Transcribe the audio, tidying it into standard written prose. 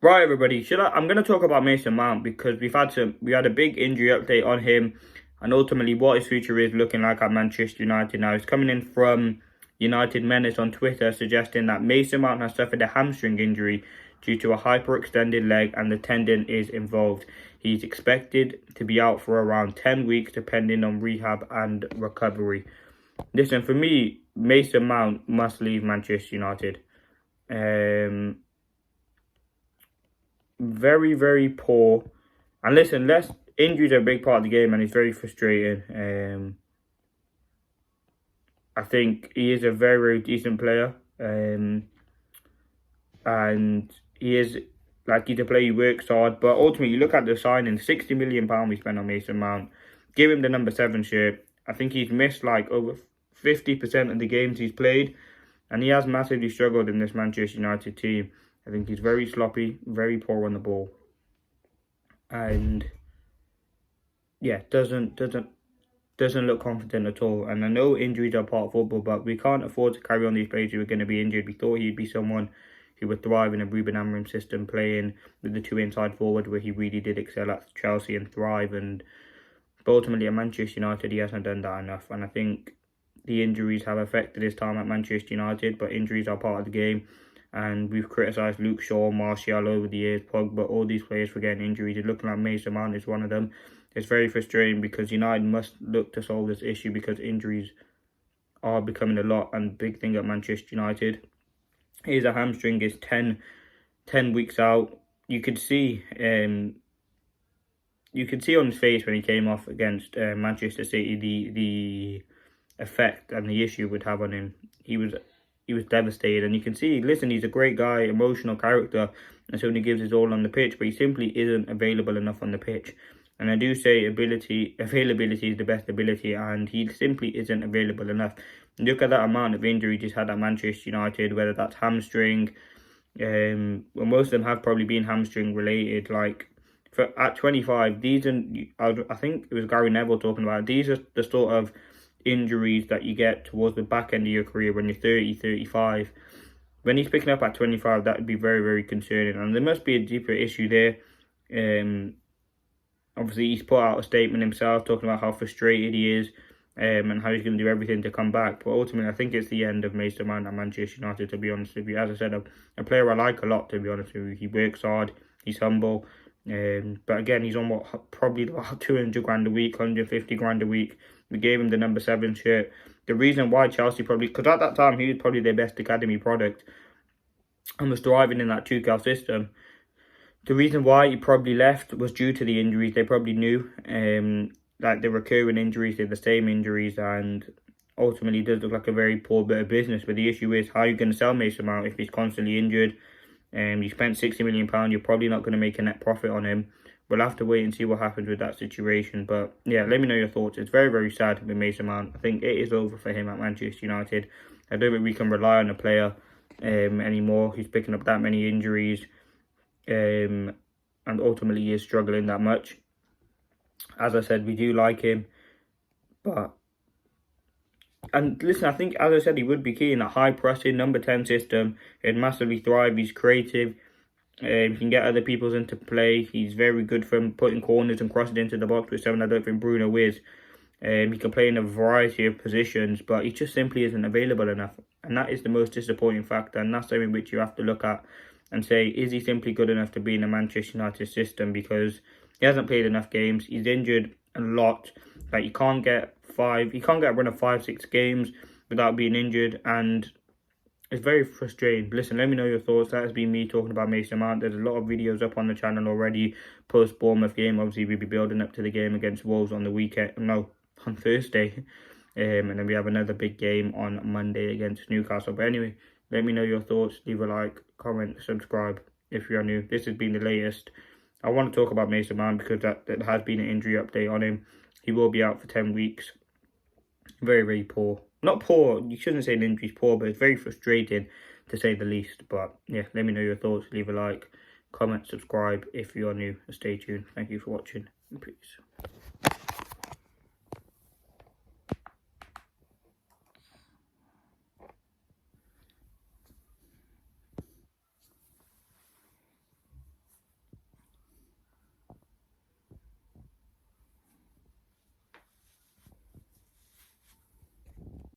Right, everybody. I'm going to talk about Mason Mount because we had a big injury update on him, and ultimately what his future is looking like at Manchester United now. It's coming in from United Menace on Twitter, suggesting that Mason Mount has suffered a hamstring injury due to a hyperextended leg, and the tendon is involved. He's expected to be out for around 10 weeks, depending on rehab and recovery. Listen, for me, Mason Mount must leave Manchester United. Very, very poor. And listen, injuries are a big part of the game, and it's very frustrating. I think he is a very, very decent player. And he's a player who works hard. But ultimately, you look at the signing, £60 million we spent on Mason Mount. Give him the number 7 shirt. I think he's missed like over 50% of the games he's played. And he has massively struggled in this Manchester United team. I think he's very sloppy, very poor on the ball. And yeah, doesn't look confident at all. And I know injuries are part of football, but we can't afford to carry on these players who are going to be injured. We thought he'd be someone who would thrive in a Ruben Amorim system, playing with the 2 inside forward, where he really did excel at Chelsea and thrive. But ultimately at Manchester United, he hasn't done that enough. And I think the injuries have affected his time at Manchester United, but injuries are part of the game. And we've criticised Luke Shaw, Martial over the years, Pogba, all these players for getting injuries. It's looking like Mason Mount is one of them. It's very frustrating because United must look to solve this issue, because injuries are becoming a lot and big thing at Manchester United. Here's a hamstring is 10 weeks out. You could see on his face when he came off against Manchester City the effect and the issue it would have on him. He was devastated, and you can see, listen, he's a great guy, emotional character, and so he gives his all on the pitch, but he simply isn't available enough on the pitch. And I do say availability is the best ability, and he simply isn't available enough. Look at that amount of injuries he's had at Manchester United, whether that's hamstring, well, most of them have probably been hamstring related. Like at 25, I think it was Gary Neville talking about, these are the sort of injuries that you get towards the back end of your career when you're 30, 35. When he's picking up at 25, that would be very, very concerning. And there must be a deeper issue there. Obviously, he's put out a statement himself talking about how frustrated he is and how he's going to do everything to come back. But ultimately, I think it's the end of Mason Mount at Manchester United, to be honest with you. As I said, a player I like a lot, to be honest with you. He works hard, he's humble. But again, he's on probably about 200 grand a week, 150 grand a week. We gave him the number 7 shirt. The reason why Chelsea probably, because at that time he was probably their best academy product and was thriving in that Tuchel system. The reason why he probably left was due to the injuries. They probably knew that the recurring injuries, they're the same injuries, and ultimately it does look like a very poor bit of business. But the issue is, how are you going to sell Mason Mount if he's constantly injured? You spent £60 million, you're probably not going to make a net profit on him. We'll have to wait and see what happens with that situation. But yeah, let me know your thoughts. It's very, very sad with Mason Mount. I think it is over for him at Manchester United. I don't think we can rely on a player anymore who's picking up that many injuries and ultimately he is struggling that much. As I said, we do like him, and listen, I think, as I said, he would be key in a high-pressing number 10 system. He'd massively thrive. He's creative. He can get other people's into play. He's very good from putting corners and crossing into the box, which I don't think Bruno is. He can play in a variety of positions, but he just simply isn't available enough. And that is the most disappointing factor. And that's something which you have to look at and say, is he simply good enough to be in a Manchester United system? Because he hasn't played enough games. He's injured a lot. Like, you can't get a run of 5-6 games without being injured, and it's very frustrating. Listen, let me know your thoughts. That has been me talking about Mason Mount. There's a lot of videos up on the channel already post Bournemouth game. Obviously, we'll be building up to the game against Wolves on Thursday. And then we have another big game on Monday against Newcastle. But anyway, let me know your thoughts. Leave a like, comment, subscribe if you are new. This has been the latest. I want to talk about Mason Mount because there has been an injury update on him. He will be out for 10 weeks. Very, very poor. Not poor, you shouldn't say an injury's poor, but it's very frustrating to say the least. But yeah, let me know your thoughts. Leave a like, comment, subscribe if you are new. Stay tuned. Thank you for watching. Peace.